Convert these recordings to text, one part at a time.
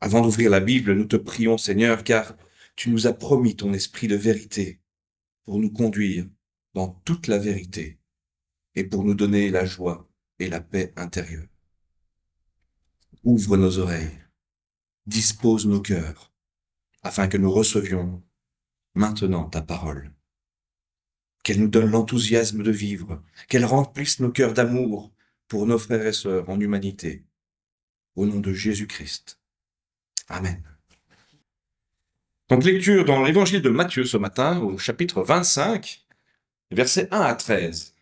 Avant d'ouvrir la Bible, nous te prions, Seigneur, car tu nous as promis ton esprit de vérité pour nous conduire dans toute la vérité et pour nous donner la joie et la paix intérieure. Ouvre nos oreilles, dispose nos cœurs, afin que nous recevions maintenant ta parole. Qu'elle nous donne l'enthousiasme de vivre, qu'elle remplisse nos cœurs d'amour pour nos frères et sœurs en humanité. Au nom de Jésus-Christ. Amen. Donc, lecture dans l'évangile de Matthieu ce matin, au chapitre 25, versets 1 à 13.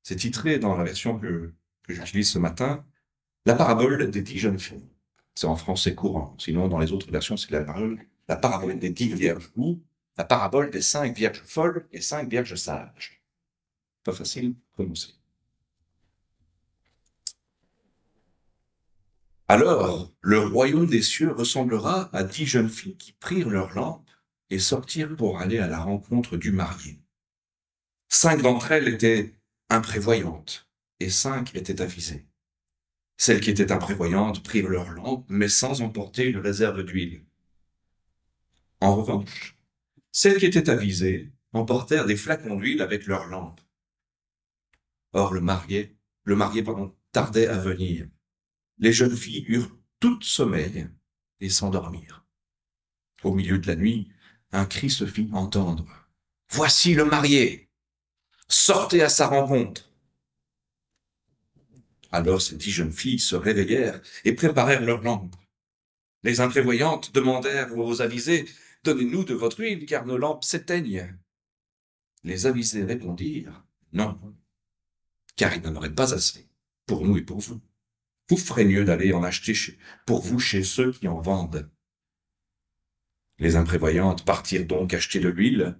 C'est titré dans la version que j'utilise ce matin, la parabole des 10 jeunes filles. C'est en français courant. Sinon, dans les autres versions, c'est la parabole des 10 vierges ou la parabole des 5 vierges folles et 5 vierges sages. Pas facile à prononcer. Alors, le royaume des cieux ressemblera à 10 jeunes filles qui prirent leurs lampes et sortirent pour aller à la rencontre du marié. 5 d'entre elles étaient imprévoyantes et 5 étaient avisées. Celles qui étaient imprévoyantes prirent leurs lampes, mais sans emporter une réserve d'huile. En revanche, celles qui étaient avisées emportèrent des flacons d'huile avec leurs lampes. Or, le marié, tardait à venir. Les jeunes filles eurent toutes sommeil et s'endormirent. Au milieu de la nuit, un cri se fit entendre. « Voici le marié! Sortez à sa rencontre !» Alors ces 10 jeunes filles se réveillèrent et préparèrent leurs lampes. Les imprévoyantes demandèrent aux avisées, « Donnez-nous de votre huile, car nos lampes s'éteignent. » Les avisées répondirent, « Non, car il n'en aurait pas assez, pour nous et pour vous. Vous ferez mieux d'aller en acheter pour vous chez ceux qui en vendent. » Les imprévoyantes partirent donc acheter de l'huile,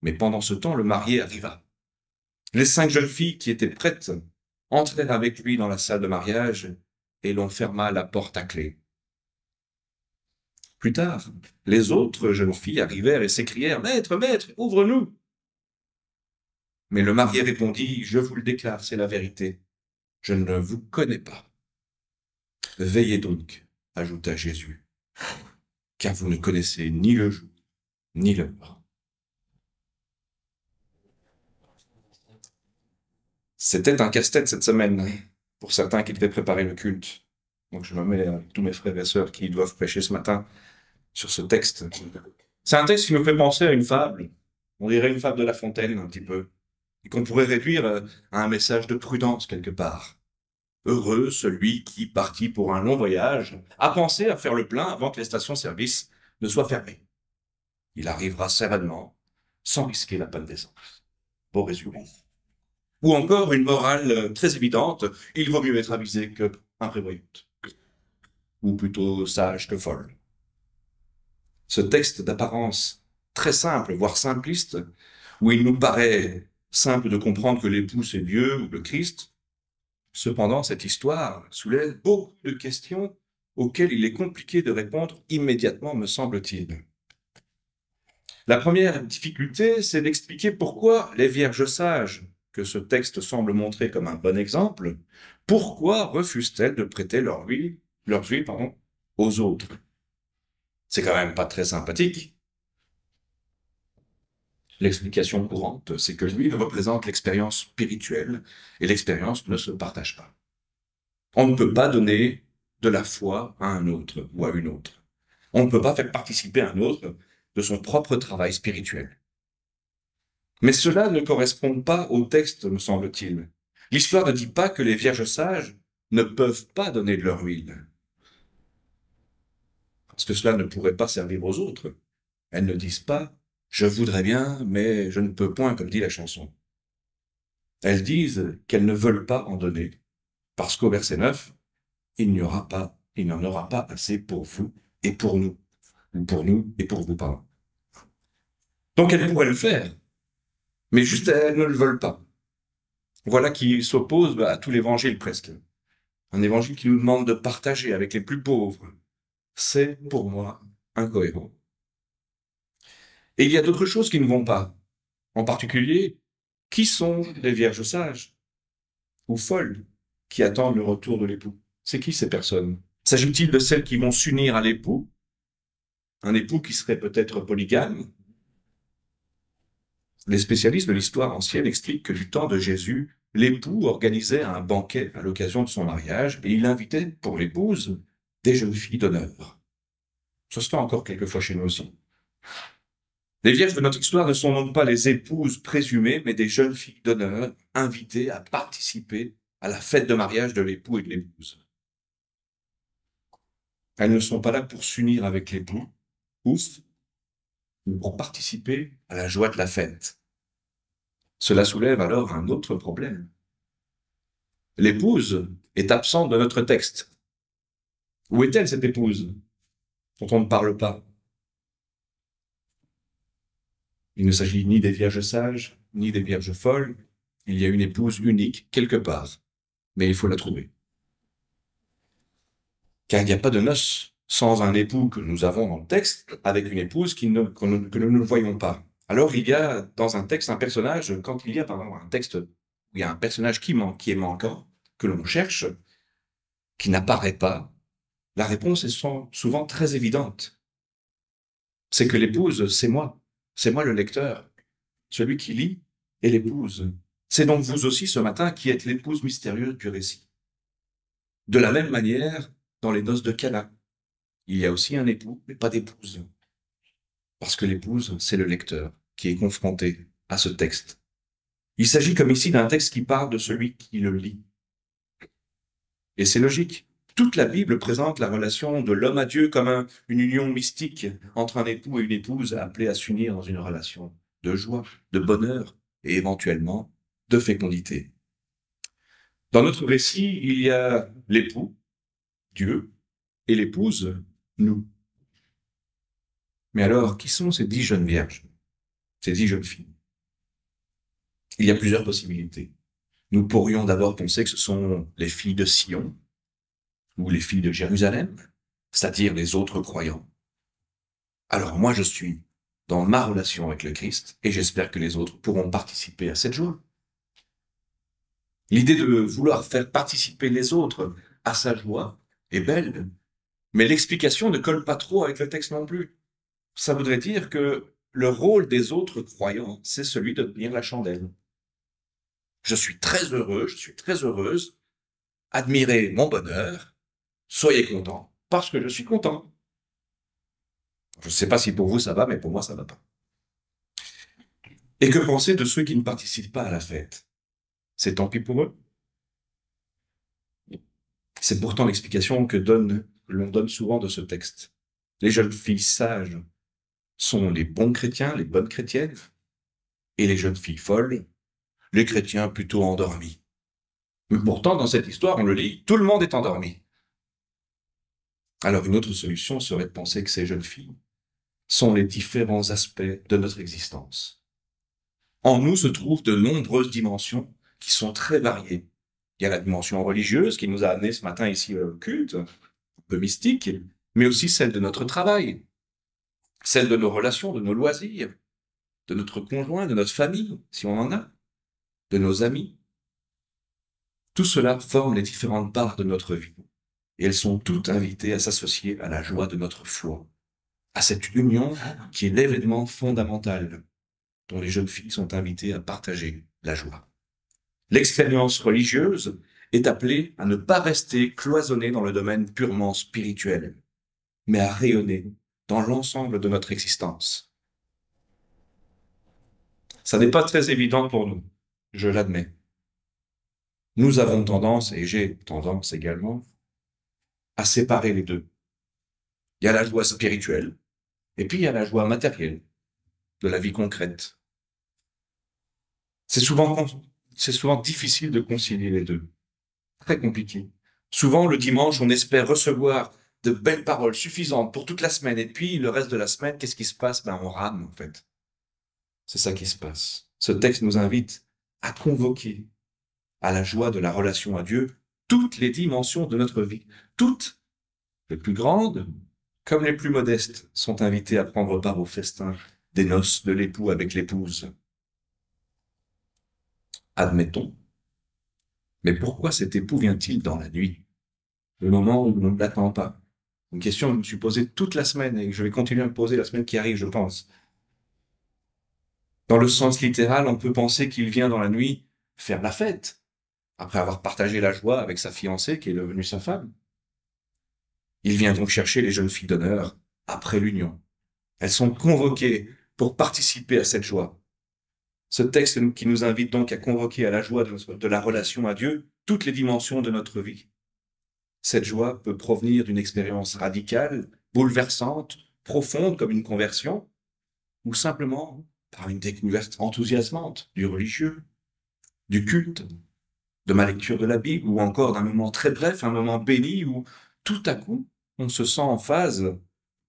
mais pendant ce temps, le marié arriva. Les 5 jeunes filles qui étaient prêtes entrèrent avec lui dans la salle de mariage et l'on ferma la porte à clé. Plus tard, les autres jeunes filles arrivèrent et s'écrièrent « Maître, maître, ouvre-nous !» Mais le marié répondit « Je vous le déclare, c'est la vérité. Je ne vous connais pas. » « Veillez donc, ajouta Jésus, car vous ne connaissez ni le jour, ni l'heure. » C'était un casse-tête cette semaine, pour certains qui devaient préparer le culte. Donc je me mets avec tous mes frères et sœurs qui doivent prêcher ce matin sur ce texte. C'est un texte qui me fait penser à une fable. On dirait une fable de La Fontaine, un petit peu. Et qu'on pourrait réduire à un message de prudence quelque part. Heureux celui qui, parti pour un long voyage, a pensé à faire le plein avant que les stations-service ne soient fermées. Il arrivera sereinement, sans risquer la panne d'essence. Beau résumé. Ou encore une morale très évidente, il vaut mieux être avisé que imprévoyante. Ou plutôt sage que folle. Ce texte d'apparence très simple, voire simpliste, où il nous paraît simple de comprendre que l'époux c'est Dieu ou le Christ, cependant, cette histoire soulève beaucoup de questions auxquelles il est compliqué de répondre immédiatement, me semble-t-il. La première difficulté, c'est d'expliquer pourquoi les vierges sages, que ce texte semble montrer comme un bon exemple, pourquoi refusent-elles de prêter leurs huiles aux autres? C'est quand même pas très sympathique. L'explication courante, c'est que l'huile représente l'expérience spirituelle et l'expérience ne se partage pas. On ne peut pas donner de la foi à un autre ou à une autre. On ne peut pas faire participer un autre de son propre travail spirituel. Mais cela ne correspond pas au texte, me semble-t-il. L'histoire ne dit pas que les vierges sages ne peuvent pas donner de leur huile. Parce que cela ne pourrait pas servir aux autres. Elles ne disent pas « je voudrais bien, mais je ne peux point », comme dit la chanson. Elles disent qu'elles ne veulent pas en donner, parce qu'au verset 9, il n'y en aura pas assez pour vous et pour nous. Ou pour nous et pour vous, pardon. Donc elles pourraient le faire, mais juste elles ne le veulent pas. Voilà qui s'oppose à tout l'évangile presque. Un évangile qui nous demande de partager avec les plus pauvres. C'est, pour moi, incohérent. Et il y a d'autres choses qui ne vont pas. En particulier, qui sont les vierges sages ou folles qui attendent le retour de l'époux? C'est qui ces personnes? S'agit-il de celles qui vont s'unir à l'époux, un époux qui serait peut-être polygame? Les spécialistes de l'histoire ancienne expliquent que du temps de Jésus, l'époux organisait un banquet à l'occasion de son mariage et il invitait pour l'épouse des jeunes filles d'honneur. Ça se fait encore quelquefois chez nous aussi. Les vierges de notre histoire ne sont donc pas les épouses présumées, mais des jeunes filles d'honneur invitées à participer à la fête de mariage de l'époux et de l'épouse. Elles ne sont pas là pour s'unir avec l'époux, ouf, mais pour participer à la joie de la fête. Cela soulève alors un autre problème. L'épouse est absente de notre texte. Où est-elle, cette épouse, dont on ne parle pas? Il ne s'agit ni des vierges sages, ni des vierges folles. Il y a une épouse unique quelque part, mais il faut la trouver. Car il n'y a pas de noces sans un époux que nous avons dans le texte, avec une épouse que nous ne voyons pas. Alors il y a dans un texte un personnage, quand il y a par exemple un texte où il y a un personnage qui est manquant, que l'on cherche, qui n'apparaît pas, la réponse est souvent très évidente. C'est que l'épouse, c'est moi le lecteur, celui qui lit est l'épouse. C'est donc vous aussi ce matin qui êtes l'épouse mystérieuse du récit. De la même manière, dans les noces de Cana, il y a aussi un époux, mais pas d'épouse. Parce que l'épouse, c'est le lecteur qui est confronté à ce texte. Il s'agit comme ici d'un texte qui parle de celui qui le lit. Et c'est logique. Toute la Bible présente la relation de l'homme à Dieu comme une union mystique entre un époux et une épouse appelés à s'unir dans une relation de joie, de bonheur et éventuellement de fécondité. Dans notre récit, il y a l'époux, Dieu, et l'épouse, nous. Mais alors, qui sont ces 10 jeunes vierges, ces 10 jeunes filles? Il y a plusieurs possibilités. Nous pourrions d'abord penser que ce sont les filles de Sion ou les filles de Jérusalem, c'est-à-dire les autres croyants. Alors moi, je suis dans ma relation avec le Christ et j'espère que les autres pourront participer à cette joie. L'idée de vouloir faire participer les autres à sa joie est belle, mais l'explication ne colle pas trop avec le texte non plus. Ça voudrait dire que le rôle des autres croyants, c'est celui de tenir la chandelle. Je suis très heureux, je suis très heureuse, admirez mon bonheur, soyez contents, parce que je suis content. Je ne sais pas si pour vous ça va, mais pour moi ça va pas. Et que penser de ceux qui ne participent pas à la fête? C'est tant pis pour eux. C'est pourtant l'explication que l'on donne souvent de ce texte. Les jeunes filles sages sont les bons chrétiens, les bonnes chrétiennes, et les jeunes filles folles, les chrétiens plutôt endormis. Mais pourtant, dans cette histoire, on le lit, tout le monde est endormi. Alors une autre solution serait de penser que ces jeunes filles sont les différents aspects de notre existence. En nous se trouvent de nombreuses dimensions qui sont très variées. Il y a la dimension religieuse qui nous a amené ce matin ici au culte, un peu mystique, mais aussi celle de notre travail, celle de nos relations, de nos loisirs, de notre conjoint, de notre famille, si on en a, de nos amis. Tout cela forme les différentes parts de notre vie, et elles sont toutes invitées à s'associer à la joie de notre foi, à cette union qui est l'événement fondamental dont les jeunes filles sont invitées à partager la joie. L'expérience religieuse est appelée à ne pas rester cloisonnée dans le domaine purement spirituel, mais à rayonner dans l'ensemble de notre existence. Ça n'est pas très évident pour nous, je l'admets. Nous avons tendance, et j'ai tendance également, à séparer les deux. Il y a la joie spirituelle, et puis il y a la joie matérielle, de la vie concrète. C'est souvent difficile de concilier les deux. Très compliqué. Souvent, le dimanche, on espère recevoir de belles paroles suffisantes pour toute la semaine. Et puis, le reste de la semaine, qu'est-ce qui se passe? On rame, en fait. C'est ça qui se passe. Ce texte nous invite à convoquer à la joie de la relation à Dieu toutes les dimensions de notre vie. Toutes, les plus grandes comme les plus modestes, sont invitées à prendre part au festin des noces de l'époux avec l'épouse. Admettons. Mais pourquoi cet époux vient-il dans la nuit? le moment où on ne l'attend pas. Une question que je me suis posée toute la semaine et que je vais continuer à me poser la semaine qui arrive, je pense. Dans le sens littéral, on peut penser qu'il vient dans la nuit faire la fête, après avoir partagé la joie avec sa fiancée qui est devenue sa femme. Il vient donc chercher les jeunes filles d'honneur après l'union. Elles sont convoquées pour participer à cette joie. Ce texte qui nous invite donc à convoquer à la joie de la relation à Dieu toutes les dimensions de notre vie. Cette joie peut provenir d'une expérience radicale, bouleversante, profonde comme une conversion, ou simplement par une découverte enthousiasmante du religieux, du culte, de ma lecture de la Bible, ou encore d'un moment très bref, un moment béni où tout à coup on se sent en phase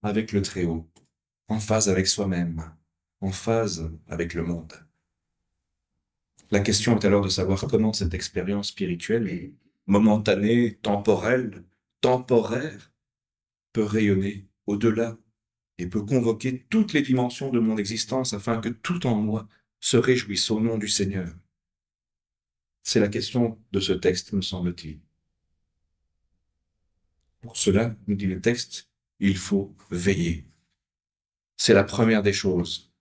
avec le Très-Haut, en phase avec soi-même, en phase avec le monde. La question est alors de savoir comment cette expérience spirituelle, momentanée, temporelle, temporaire, peut rayonner au-delà et peut convoquer toutes les dimensions de mon existence afin que tout en moi se réjouisse au nom du Seigneur. C'est la question de ce texte, me semble-t-il. Pour cela, nous dit le texte, il faut veiller. C'est la première des choses.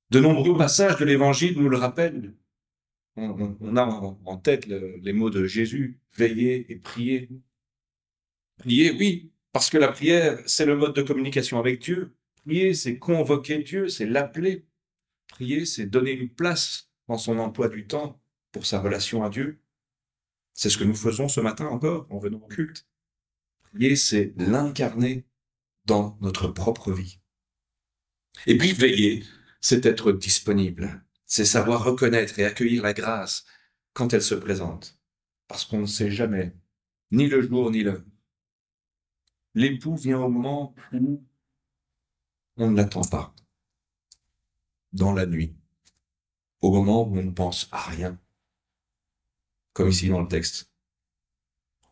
De nombreux passages de l'Évangile nous le rappellent. On a en tête les mots de Jésus, veiller et prier. Prier, oui, parce que la prière, c'est le mode de communication avec Dieu. Prier, c'est convoquer Dieu, c'est l'appeler. Prier, c'est donner une place dans son emploi du temps pour sa relation à Dieu. C'est ce que nous faisons ce matin encore en venant au culte. Prier, c'est l'incarner dans notre propre vie. Et puis veiller, c'est être disponible. C'est savoir reconnaître et accueillir la grâce quand elle se présente. Parce qu'on ne sait jamais, ni le jour ni l'heure. L'époux vient au moment où on ne l'attend pas, dans la nuit, au moment où on ne pense à rien, comme ici dans le texte.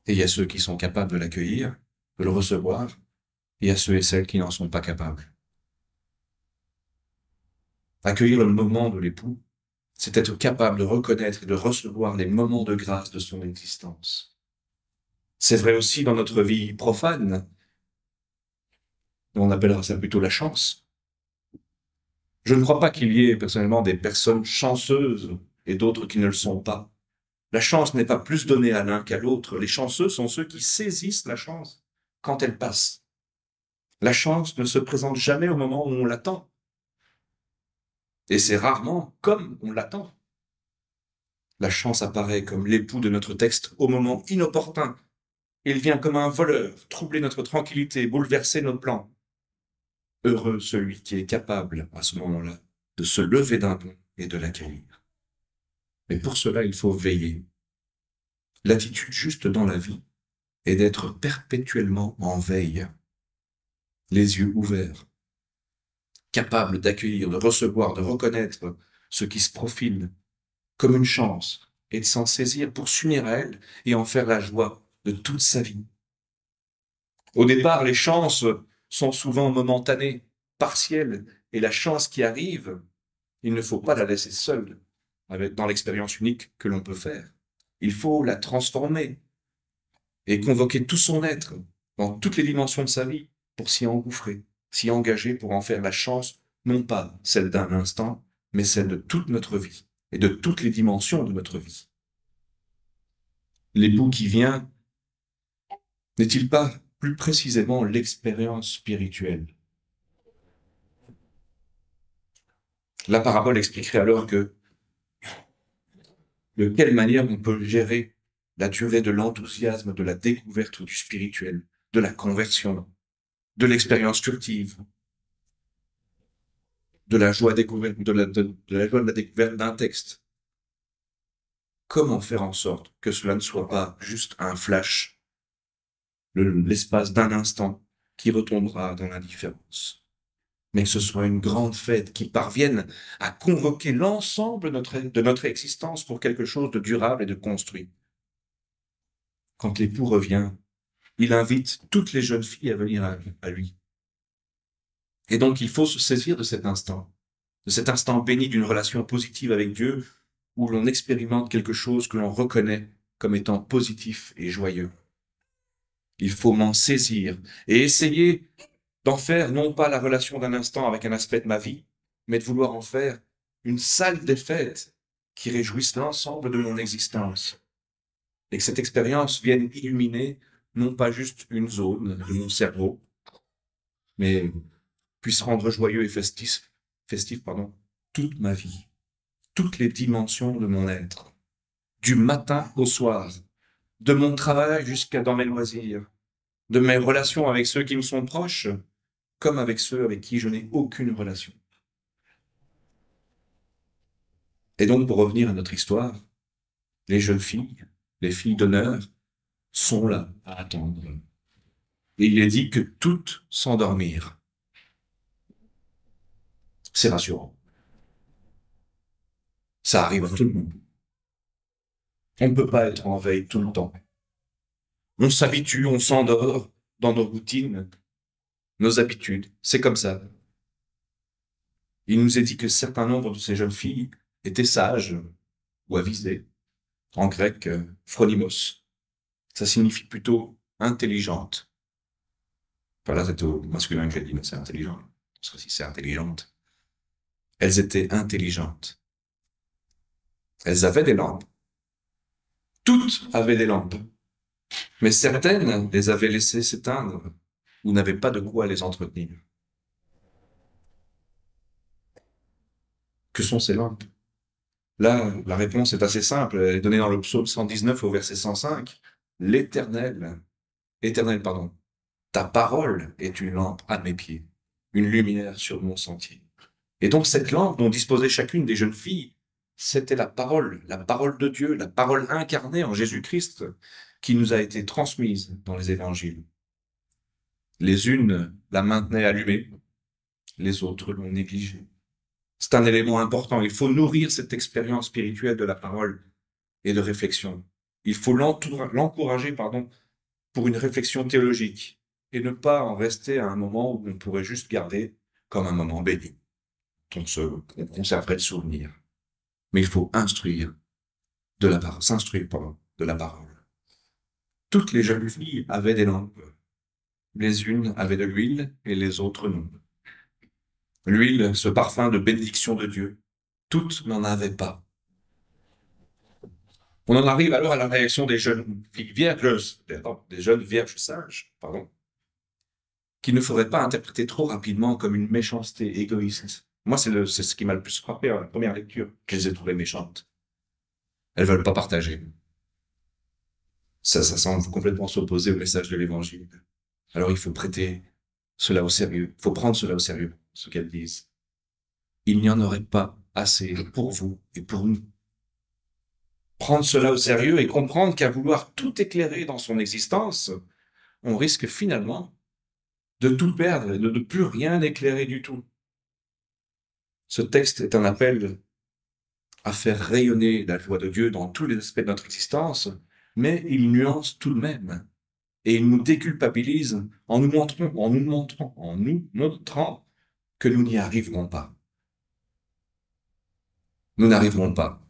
Et il y a ceux qui sont capables de l'accueillir, de le recevoir, et il y a ceux et celles qui n'en sont pas capables. Accueillir le moment de l'époux, c'est être capable de reconnaître et de recevoir les moments de grâce de son existence. C'est vrai aussi dans notre vie profane. On appellera ça plutôt la chance. Je ne crois pas qu'il y ait personnellement des personnes chanceuses et d'autres qui ne le sont pas. La chance n'est pas plus donnée à l'un qu'à l'autre. Les chanceux sont ceux qui saisissent la chance quand elle passe. La chance ne se présente jamais au moment où on l'attend. Et c'est rarement comme on l'attend. La chance apparaît comme l'époux de notre texte au moment inopportun. Il vient comme un voleur, troubler notre tranquillité, bouleverser nos plans. Heureux celui qui est capable, à ce moment-là, de se lever d'un bond et de l'accueillir. Mais pour cela, il faut veiller. L'attitude juste dans la vie est d'être perpétuellement en veille, les yeux ouverts, capable d'accueillir, de recevoir, de reconnaître ce qui se profile comme une chance et de s'en saisir pour s'unir à elle et en faire la joie de toute sa vie. Au départ, les chances sont souvent momentanées, partielles, et la chance qui arrive, il ne faut pas la laisser seule dans l'expérience unique que l'on peut faire. Il faut la transformer et convoquer tout son être dans toutes les dimensions de sa vie pour s'y engouffrer, s'y engager pour en faire la chance, non pas celle d'un instant, mais celle de toute notre vie et de toutes les dimensions de notre vie. L'époux qui vient n'est-il pas plus précisément l'expérience spirituelle? La parabole expliquerait alors de quelle manière on peut gérer la durée de l'enthousiasme, de la découverte du spirituel, de la conversion, de l'expérience cultive, de la joie de la découverte d'un texte. Comment faire en sorte que cela ne soit pas juste un flash, l'espace d'un instant qui retombera dans l'indifférence, mais que ce soit une grande fête qui parvienne à convoquer l'ensemble de notre existence pour quelque chose de durable et de construit. Quand l'époux revient, il invite toutes les jeunes filles à venir à lui. Et donc, il faut se saisir de cet instant béni d'une relation positive avec Dieu, où l'on expérimente quelque chose que l'on reconnaît comme étant positif et joyeux. Il faut m'en saisir et essayer d'en faire non pas la relation d'un instant avec un aspect de ma vie, mais de vouloir en faire une salle des fêtes qui réjouisse l'ensemble de mon existence. Et que cette expérience vienne illuminer non pas juste une zone de mon cerveau, mais puisse rendre joyeux et festif, toute ma vie, toutes les dimensions de mon être, du matin au soir, de mon travail jusqu'à dans mes loisirs, de mes relations avec ceux qui me sont proches, comme avec ceux avec qui je n'ai aucune relation. Et donc, pour revenir à notre histoire, les jeunes filles, les filles d'honneur, sont là à attendre. Et il est dit que toutes s'endormirent. C'est rassurant. Ça arrive à tout le monde. On ne peut pas être en veille tout le temps. On s'habitue, on s'endort dans nos routines, nos habitudes. C'est comme ça. Il nous est dit que certain nombre de ces jeunes filles étaient sages ou avisées. En grec, phronimos. Ça signifie plutôt intelligente. Enfin là, c'est au masculin que j'ai dit, mais c'est intelligent. Parce que si c'est intelligente. Elles étaient intelligentes. Elles avaient des lampes. Toutes avaient des lampes. Mais certaines les avaient laissées s'éteindre ou n'avaient pas de quoi les entretenir. Que sont ces lampes? Là, la réponse est assez simple. Elle est donnée dans le psaume 119 au verset 105. Éternel, pardon, ta parole est une lampe à mes pieds, une lumière sur mon sentier. Et donc cette lampe dont disposait chacune des jeunes filles, c'était la parole de Dieu, la parole incarnée en Jésus-Christ, qui nous a été transmise dans les évangiles. Les unes la maintenaient allumée, les autres l'ont négligée. C'est un élément important. Il faut nourrir cette expérience spirituelle de la parole et de réflexion. Il faut l'encourager, pour une réflexion théologique et ne pas en rester à un moment où on pourrait juste garder comme un moment béni. On conserverait le souvenir. Mais il faut s'instruire de la parole. Toutes les jeunes filles avaient des lampes. Les unes avaient de l'huile et les autres non. L'huile, ce parfum de bénédiction de Dieu, toutes n'en avaient pas. On en arrive alors à la réaction des jeunes filles vierges, des jeunes vierges sages, qui ne faudrait pas interpréter trop rapidement comme une méchanceté égoïste. Moi, c'est ce qui m'a le plus frappé à la première lecture, que je les ai trouvées méchantes. Elles veulent pas partager. Ça semble complètement s'opposer au message de l'évangile. Alors il faut prêter cela au sérieux. Il faut prendre cela au sérieux, ce qu'elles disent. Il n'y en aurait pas assez pour vous et pour nous. Prendre cela au sérieux et comprendre qu'à vouloir tout éclairer dans son existence, on risque finalement de tout perdre et de ne plus rien éclairer du tout. Ce texte est un appel à faire rayonner la joie de Dieu dans tous les aspects de notre existence, mais il nuance tout de même. Et il nous déculpabilise en nous montrant que nous n'y arriverons pas. Nous n'arriverons pas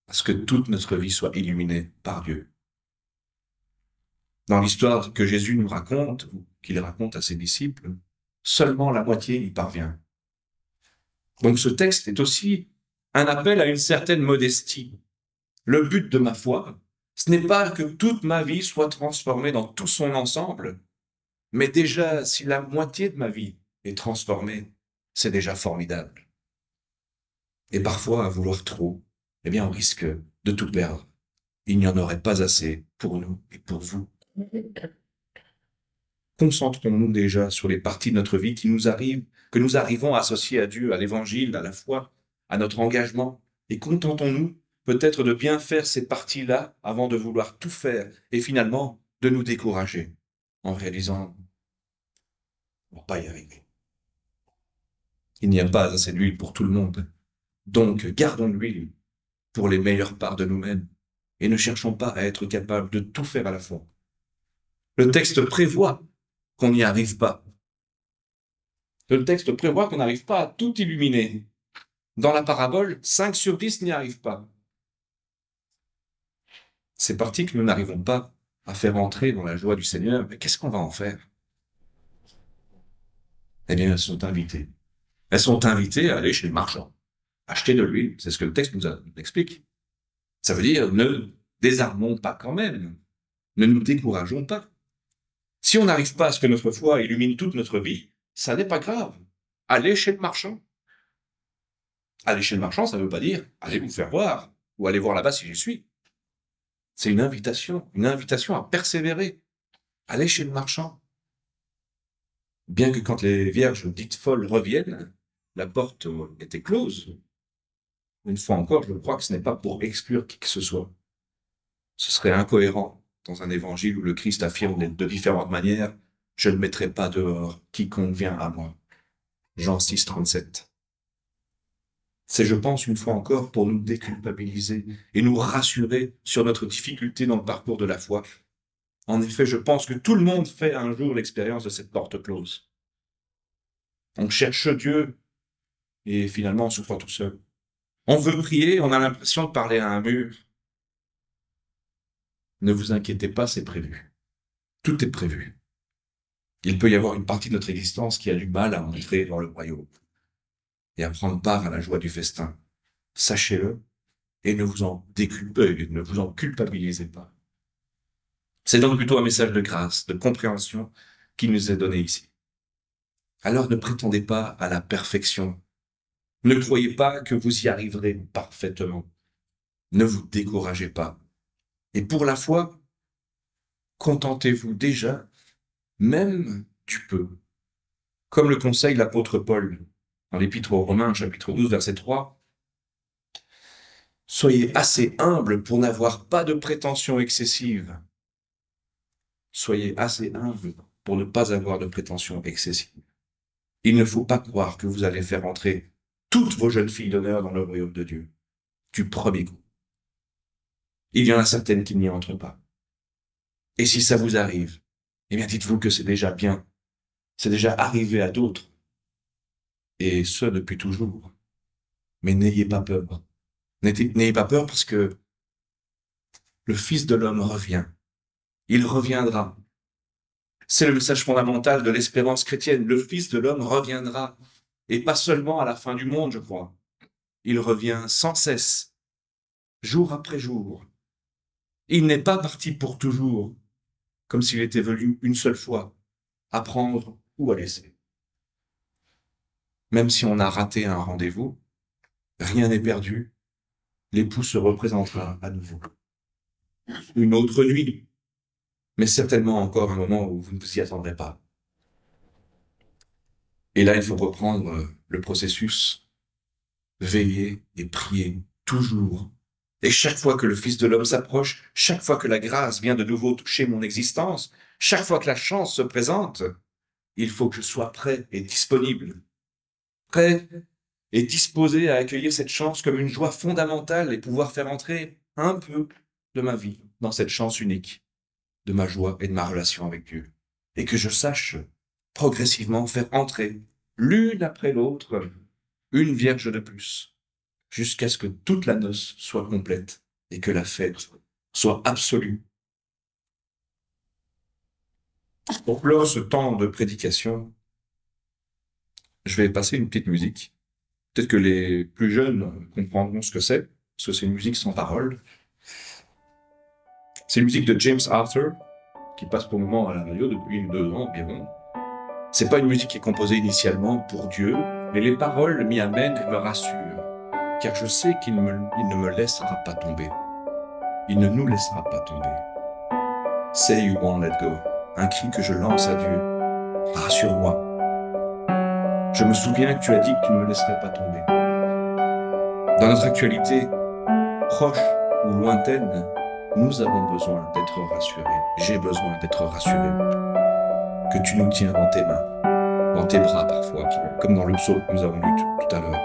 à ce que toute notre vie soit illuminée par Dieu. Dans l'histoire que Jésus nous raconte, ou qu'il raconte à ses disciples, seulement la moitié y parvient. Donc ce texte est aussi un appel à une certaine modestie. Le but de ma foi, ce n'est pas que toute ma vie soit transformée dans tout son ensemble, mais déjà, si la moitié de ma vie est transformée, c'est déjà formidable. Et parfois, à vouloir trop, eh bien, on risque de tout perdre. Il n'y en aurait pas assez pour nous et pour vous. Concentrons-nous déjà sur les parties de notre vie que nous arrivons à associer à Dieu, à l'Évangile, à la foi, à notre engagement, et contentons-nous peut-être de bien faire ces parties-là avant de vouloir tout faire et finalement de nous décourager en réalisant on ne va pas y arriver. Il n'y a pas assez d'huile pour tout le monde. Donc, gardons l'huile pour les meilleures parts de nous-mêmes et ne cherchons pas à être capables de tout faire à la fois. Le texte prévoit qu'on n'y arrive pas. Le texte prévoit qu'on n'arrive pas à tout illuminer. Dans la parabole, 5 sur 10 n'y arrivent pas. C'est parti que nous n'arrivons pas à faire entrer dans la joie du Seigneur, mais qu'est-ce qu'on va en faire? Eh bien, elles sont invitées. Elles sont invitées à aller chez le marchand, acheter de l'huile. C'est ce que le texte nous explique. Ça veut dire, ne désarmons pas quand même. Ne nous décourageons pas. Si on n'arrive pas à ce que notre foi illumine toute notre vie, ça n'est pas grave. Allez chez le marchand. Aller chez le marchand, ça ne veut pas dire allez vous faire voir ou allez voir là-bas si j'y suis. C'est une invitation à persévérer. Allez chez le marchand. Bien que quand les vierges dites folles reviennent, la porte était close. Une fois encore, je crois que ce n'est pas pour exclure qui que ce soit. Ce serait incohérent dans un évangile où le Christ affirme de différentes manières « Je ne mettrai pas dehors quiconque vient à moi ». Jean 6, 37. C'est, je pense, une fois encore, pour nous déculpabiliser et nous rassurer sur notre difficulté dans le parcours de la foi. En effet, je pense que tout le monde fait un jour l'expérience de cette porte close. On cherche Dieu et finalement on se croit tout seul. On veut prier, on a l'impression de parler à un mur. Ne vous inquiétez pas, c'est prévu. Tout est prévu. Il peut y avoir une partie de notre existence qui a du mal à entrer dans le royaume et à prendre part à la joie du festin. Sachez-le et ne vous en culpabilisez pas. C'est donc plutôt un message de grâce, de compréhension qui nous est donné ici. Alors ne prétendez pas à la perfection. Ne croyez pas que vous y arriverez parfaitement. Ne vous découragez pas. Et pour la foi, contentez-vous déjà, même du peu. Comme le conseille l'apôtre Paul dans l'Épître aux Romains, chapitre 12, verset 3. Soyez assez humbles pour n'avoir pas de prétention excessive. Soyez assez humbles pour ne pas avoir de prétention excessive. Il ne faut pas croire que vous allez faire entrer toutes vos jeunes filles d'honneur dans le royaume de Dieu, du premier coup. Il y en a certaines qui n'y entrent pas. Et si ça vous arrive, eh bien dites-vous que c'est déjà bien. C'est déjà arrivé à d'autres. Et ce, depuis toujours. Mais n'ayez pas peur. N'ayez pas peur parce que le Fils de l'homme revient. Il reviendra. C'est le message fondamental de l'espérance chrétienne. Le Fils de l'homme reviendra. Et pas seulement à la fin du monde, je crois. Il revient sans cesse, jour après jour. Il n'est pas parti pour toujours, comme s'il était venu une seule fois, à prendre ou à laisser. Même si on a raté un rendez-vous, rien n'est perdu. L'époux se représentera à nouveau. Une autre nuit, mais certainement encore un moment où vous ne vous y attendrez pas. Et là, il faut reprendre le processus, veiller et prier toujours. Et chaque fois que le Fils de l'homme s'approche, chaque fois que la grâce vient de nouveau toucher mon existence, chaque fois que la chance se présente, il faut que je sois prêt et disponible. Prêt et disposé à accueillir cette chance comme une joie fondamentale et pouvoir faire entrer un peu de ma vie dans cette chance unique, de ma joie et de ma relation avec Dieu. Et que je sache progressivement faire entrer, l'une après l'autre, une vierge de plus, jusqu'à ce que toute la noce soit complète et que la fête soit absolue. Pour clore ce temps de prédication, je vais passer une petite musique. Peut-être que les plus jeunes comprendront ce que c'est, parce que c'est une musique sans parole. C'est une musique de James Arthur, qui passe pour le moment à la radio depuis 2 ans environ. C'est pas une musique qui est composée initialement pour Dieu, mais les paroles m'y amènent et me rassurent, car je sais qu'il ne me laissera pas tomber. Il ne nous laissera pas tomber. Say you won't let go, un cri que je lance à Dieu. Rassure-moi. Je me souviens que tu as dit que tu ne me laisserais pas tomber. Dans notre actualité, proche ou lointaine, nous avons besoin d'être rassurés. J'ai besoin d'être rassuré. Que tu nous tiens dans tes mains, dans tes bras parfois, comme dans le psaume que nous avons lu tout à l'heure.